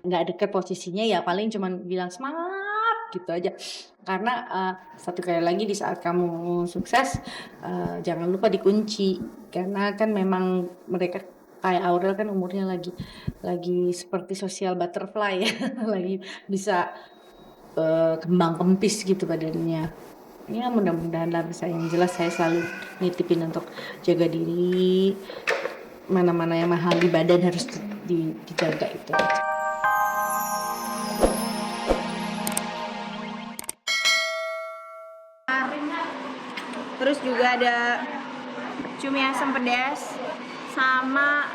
nggak deket posisinya ya paling cuman bilang, "Semangat!" gitu aja. Karena, satu kali lagi di saat kamu sukses, jangan lupa dikunci. Karena kan memang mereka kayak Aurel kan umurnya lagi seperti social butterfly ya, lagi bisa, kembang kempis gitu badannya. Ya mudah-mudahan lah bisa, yang jelas saya selalu nitipin untuk jaga diri, mana-mana yang mahal di badan harus dijaga itu aja. Terus juga ada cumi asam pedas sama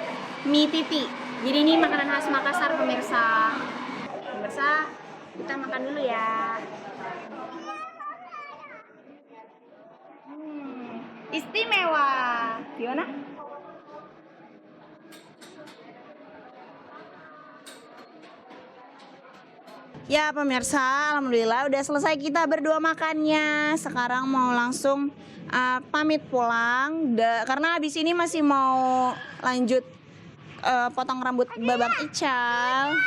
mie titi. Jadi ini makanan khas Makassar pemirsa. Pemirsa, kita makan dulu ya. Istimewa. Gimana? Ya pemirsa, alhamdulillah udah selesai kita berdua makannya. Sekarang mau langsung pamit pulang karena habis ini masih mau lanjut potong rambut Babang Ical.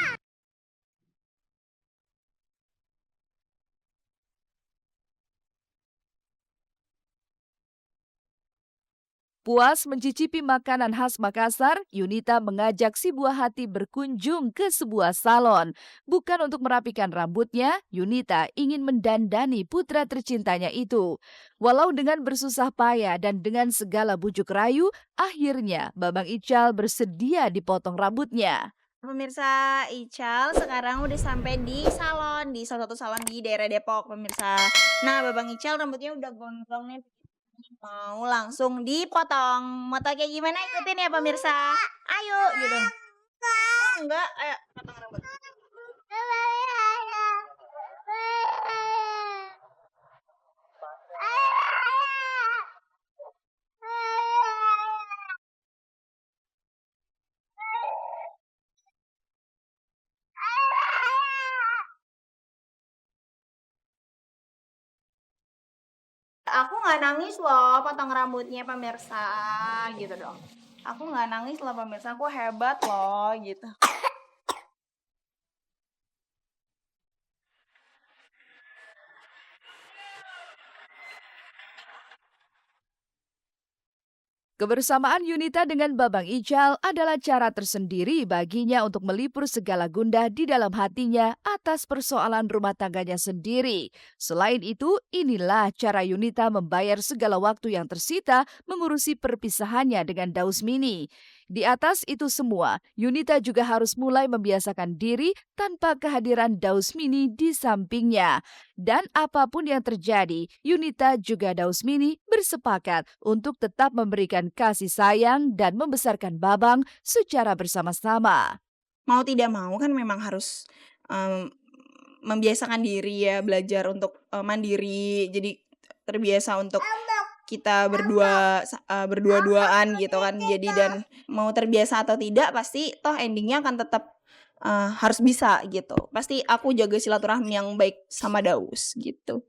Puas mencicipi makanan khas Makassar, Yunita mengajak si buah hati berkunjung ke sebuah salon. Bukan untuk merapikan rambutnya, Yunita ingin mendandani putra tercintanya itu. Walau dengan bersusah payah dan dengan segala bujuk rayu, akhirnya Babang Ical bersedia dipotong rambutnya. Pemirsa, Ical sekarang udah sampai di salon, di salah satu salon di daerah Depok, pemirsa. Nah, Babang Ical rambutnya udah gondrong nih. Mau langsung dipotong. Mau tau kayak gimana? Ikutin ya pemirsa. Ayo gitu. Oh, enggak, ayo potong rambut. Aku nggak nangis loh potong rambutnya pemirsa gitu dong. Aku nggak nangis loh pemirsa, aku hebat loh gitu. Kebersamaan Yunita dengan Babang Ical adalah cara tersendiri baginya untuk melipur segala gundah di dalam hatinya atas persoalan rumah tangganya sendiri. Selain itu, inilah cara Yunita membayar segala waktu yang tersita mengurusi perpisahannya dengan Dausmini. Di atas itu semua, Yunita juga harus mulai membiasakan diri tanpa kehadiran Dausmini di sampingnya. Dan apapun yang terjadi, Yunita juga Dausmini bersepakat untuk tetap memberikan kasih sayang dan membesarkan Babang secara bersama-sama. Mau tidak mau kan memang harus membiasakan diri ya, belajar untuk mandiri. Jadi terbiasa untuk kita berdua-duaan gitu kan. Jadi dan mau terbiasa atau tidak pasti toh endingnya akan tetap harus bisa gitu. Pasti aku jaga silaturahmi yang baik sama Daus gitu.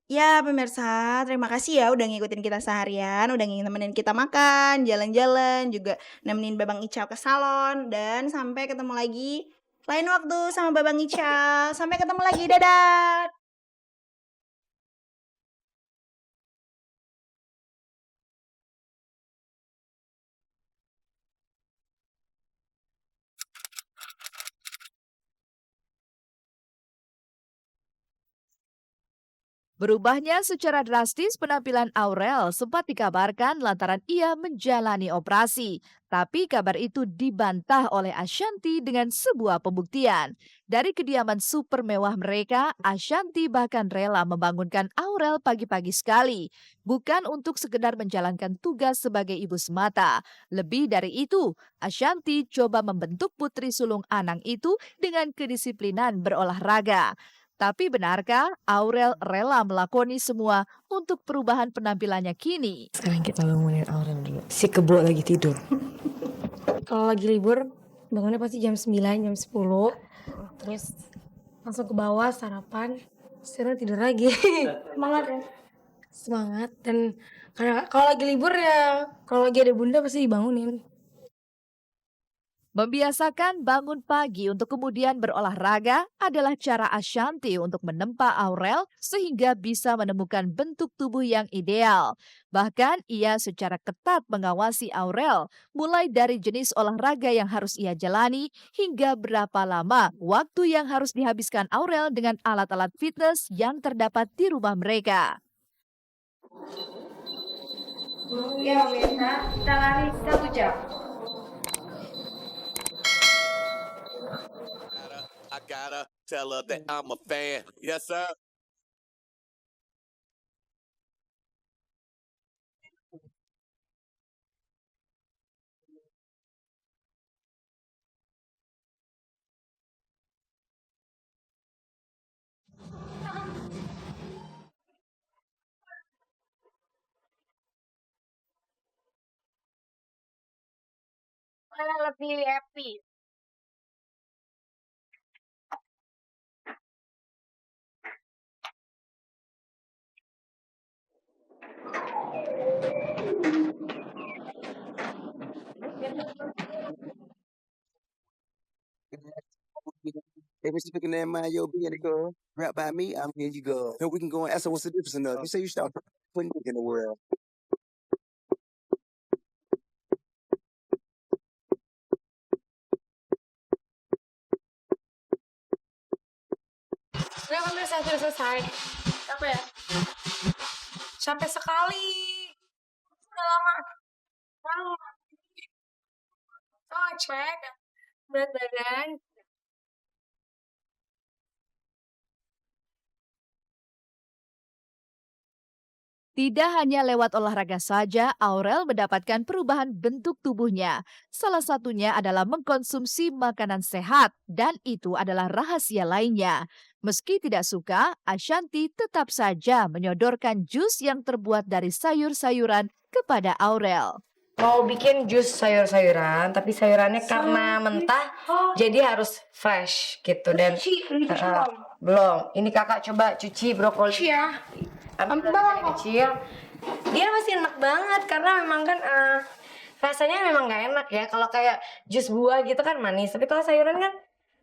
Ya pemirsa, terima kasih ya udah ngikutin kita seharian, udah nemenin kita makan, jalan-jalan, juga nemenin Babang Ical ke salon, dan sampai ketemu lagi lain waktu sama Babang Ical. Sampai ketemu lagi, dadah! Berubahnya secara drastis penampilan Aurel sempat dikabarkan lantaran ia menjalani operasi. Tapi kabar itu dibantah oleh Ashanti dengan sebuah pembuktian. Dari kediaman super mewah mereka, Ashanti bahkan rela membangunkan Aurel pagi-pagi sekali. Bukan untuk sekedar menjalankan tugas sebagai ibu semata. Lebih dari itu, Ashanti coba membentuk putri sulung Anang itu dengan kedisiplinan berolahraga. Tapi benarkah Aurel rela melakoni semua untuk perubahan penampilannya kini? Sekarang kita bangunin Aurel dulu. Si kebo lagi tidur. Kalau lagi libur, bangunnya pasti jam 9, jam 10. Terus langsung ke bawah sarapan. Sekarang tidur lagi. Semangat ya? Semangat. Dan karena kalau lagi libur ya, kalau lagi ada bunda pasti dibangunin. Membiasakan bangun pagi untuk kemudian berolahraga adalah cara Ashanti untuk menempa Aurel sehingga bisa menemukan bentuk tubuh yang ideal. Bahkan ia secara ketat mengawasi Aurel, mulai dari jenis olahraga yang harus ia jalani hingga berapa lama waktu yang harus dihabiskan Aurel dengan alat-alat fitness yang terdapat di rumah mereka. Ya, Mirna, kita lari 1 jam. I gotta tell her that I'm a fan. Yes, sir. Mana lebih happy? If it's looking at my yo, be the girl, rap by me, I'm here you go. And we can go and ask her what's the difference in us. You say you start putting in the world. Udah kan sudah selesai. Apa ya? Capek sekali. Udah lama. Oh, cek. Berat badan. Tidak hanya lewat olahraga saja, Aurel mendapatkan perubahan bentuk tubuhnya. Salah satunya adalah mengkonsumsi makanan sehat, dan itu adalah rahasia lainnya. Meski tidak suka, Ashanti tetap saja menyodorkan jus yang terbuat dari sayur-sayuran kepada Aurel. Mau bikin jus sayur-sayuran, tapi sayurannya karena mentah, jadi harus fresh gitu. Dan belum. Ini kakak coba cuci brokoli. Ya. Ambil kecil. Dia masih enak banget karena memang kan rasanya memang nggak enak ya. Kalau kayak jus buah gitu kan manis, tapi kalau sayuran kan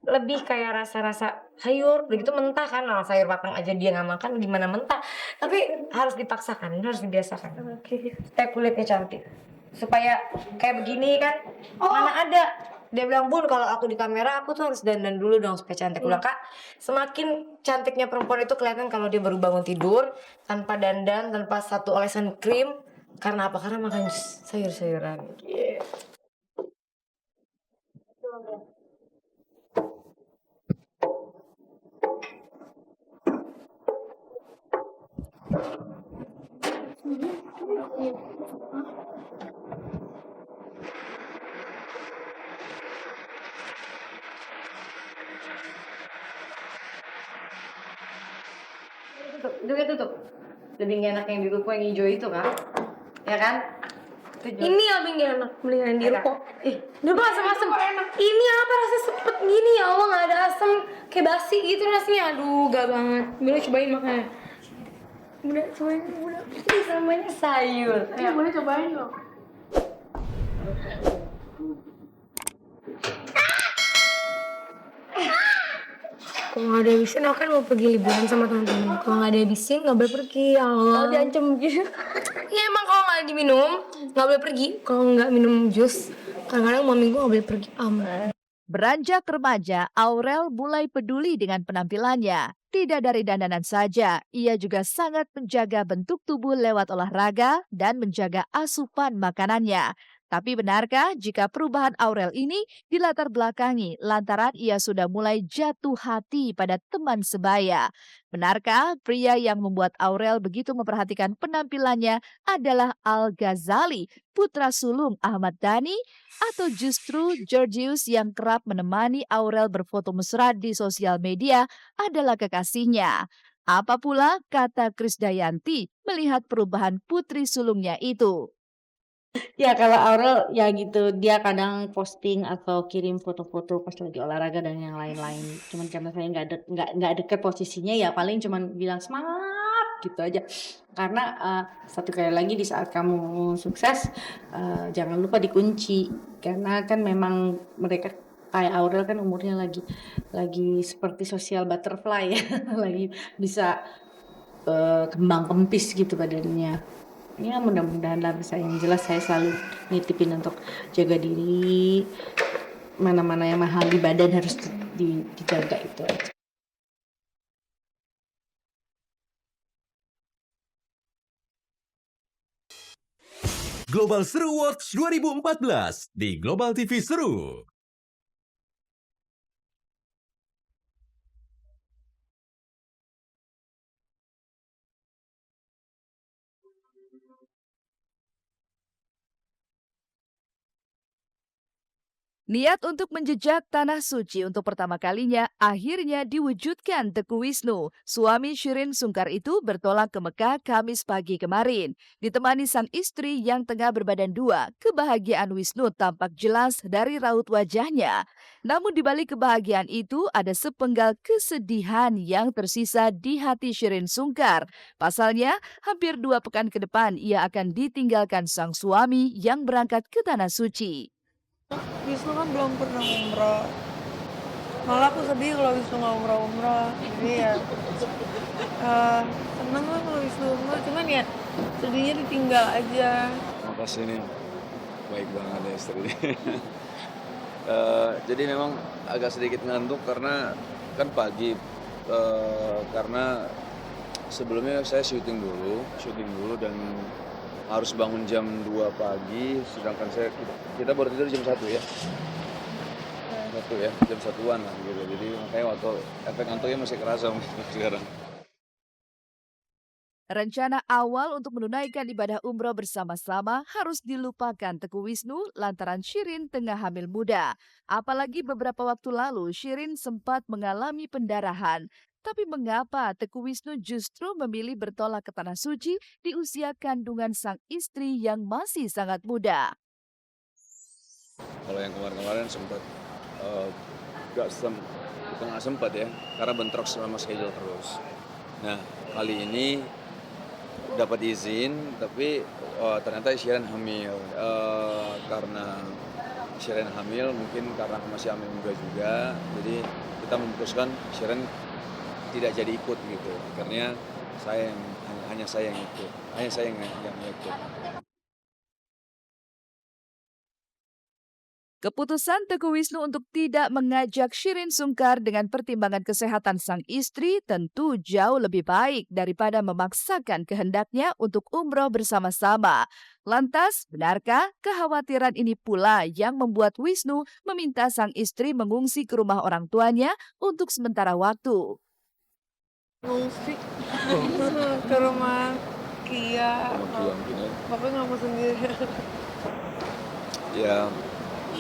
lebih kayak rasa-rasa sayur, begitu mentah kan. Nah, sayur matang aja dia nggak makan, gimana mentah? Tapi harus dipaksakan, harus dibiasakan. Supaya kulitnya cantik. Supaya kayak begini kan, mana ada. Dia bilang, Bun, kalau aku di kamera aku tuh harus dandan dulu dong supaya cantik. Udah kak, semakin cantiknya perempuan itu kelihatan kalau dia baru bangun tidur, tanpa dandan, tanpa satu olesan krim. Karena apa? Karena makan sayur-sayuran. Yeah. Tutup. Lebih enak yang di ruko yang hijau itu kan? Ya kan? Ini lebih gak enak mendingan di ruko. Di ruko asam-asam enak. Ini apa rasa sepet gini ya Allah, gak ada asam kayak basi gitu rasanya. Aduh, gak banget. Boleh cobain makanya. Udah cobain, udah. Ini samanya sayur. Ayo, boleh cobain loh. Kalau nggak ada habisin, aku kan mau pergi liburan sama teman-teman. Kalau nggak ada habisin, nggak boleh pergi. Ya Allah. Kalau diancam gitu. Iya emang kalau nggak diminum, nggak boleh pergi. Kalau nggak minum jus, kadang-kadang mami gue nggak boleh pergi. Aman. Beranjak remaja, Aurel mulai peduli dengan penampilannya. Tidak dari dandanan saja, ia juga sangat menjaga bentuk tubuh lewat olahraga dan menjaga asupan makanannya. Tapi benarkah jika perubahan Aurel ini dilatar belakangi lantaran ia sudah mulai jatuh hati pada teman sebaya? Benarkah pria yang membuat Aurel begitu memperhatikan penampilannya adalah Al-Ghazali, putra sulung Ahmad Dhani? Atau justru Georgius yang kerap menemani Aurel berfoto mesra di sosial media adalah kekasihnya? Apa pula kata Krisdayanti melihat perubahan putri sulungnya itu? Ya kalau Aurel ya gitu, dia kadang posting atau kirim foto-foto pas lagi olahraga dan yang lain-lain. Cuman karena saya nggak deket posisinya, ya paling cuman bilang semangat gitu aja. Karena satu kali lagi di saat kamu sukses, jangan lupa dikunci. karena kan memang mereka kayak Aurel kan umurnya lagi seperti social butterfly ya, lagi bisa kembang kempis gitu badannya. Ya mudah-mudahan lah bisa, yang jelas saya selalu nitipin untuk jaga diri, mana-mana yang mahal di badan harus dijaga itu aja. Global Seru Awards 2014 di Global TV Seru. Niat untuk menjejak tanah suci untuk pertama kalinya akhirnya diwujudkan Teguh Wisnu. Suami Shirin Sungkar itu bertolak ke Mekah Kamis pagi kemarin. Ditemani sang istri yang tengah berbadan dua, kebahagiaan Wisnu tampak jelas dari raut wajahnya. Namun di balik kebahagiaan itu ada sepenggal kesedihan yang tersisa di hati Shirin Sungkar. Pasalnya, hampir 2 pekan ke depan ia akan ditinggalkan sang suami yang berangkat ke tanah suci. Wisnu kan belum pernah umroh. Malah aku sedih kalau Wisnu nggak umroh. Jadi ya seneng lah kalau Wisnu umroh. Cuman ya sedihnya ditinggal aja. Makasih nih, baik banget ya istri. Jadi memang agak sedikit ngantuk karena kan pagi, karena sebelumnya saya syuting dulu dan harus bangun jam 2 pagi, sedangkan kita baru tidur jam 1 ya. Jam 1-an lah gitu. Jadi makanya waktu efek ngantuknya masih kerasa sekarang. Rencana awal untuk menunaikan ibadah umroh bersama-sama harus dilupakan Teguh Wisnu lantaran Shirin tengah hamil muda. Apalagi beberapa waktu lalu Shirin sempat mengalami pendarahan. Tapi mengapa Teguh Wisnu justru memilih bertolak ke tanah suci di usia kandungan sang istri yang masih sangat muda? Kalau yang kemarin-kemarin sempat bukan nggak sempat ya, karena bentrok selama schedule terus. Nah kali ini dapat izin, tapi ternyata Shirin hamil. Karena Shirin hamil, mungkin karena masih hamil muda juga, jadi kita memutuskan Shirin tidak jadi ikut gitu. Akhirnya hanya saya yang ikut. Keputusan Teguh Wisnu untuk tidak mengajak Shirin Sungkar dengan pertimbangan kesehatan sang istri tentu jauh lebih baik daripada memaksakan kehendaknya untuk umroh bersama-sama. Lantas, benarkah kekhawatiran ini pula yang membuat Wisnu meminta sang istri mengungsi ke rumah orang tuanya untuk sementara waktu? Ngungsi ke rumah Kia. Mungkin ya. Bapak nggak mau sendiri.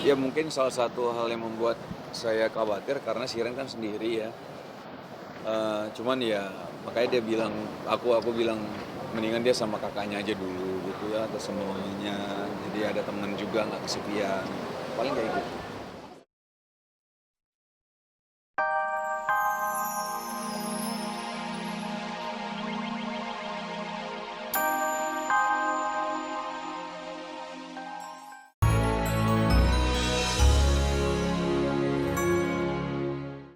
Ya mungkin salah satu hal yang membuat saya khawatir karena Shirin kan sendiri ya. Cuman ya makanya dia bilang, aku bilang mendingan dia sama kakaknya aja dulu gitu ya, atau sama mamanya. Jadi ada temen juga nggak kesepian. Paling kayak gitu.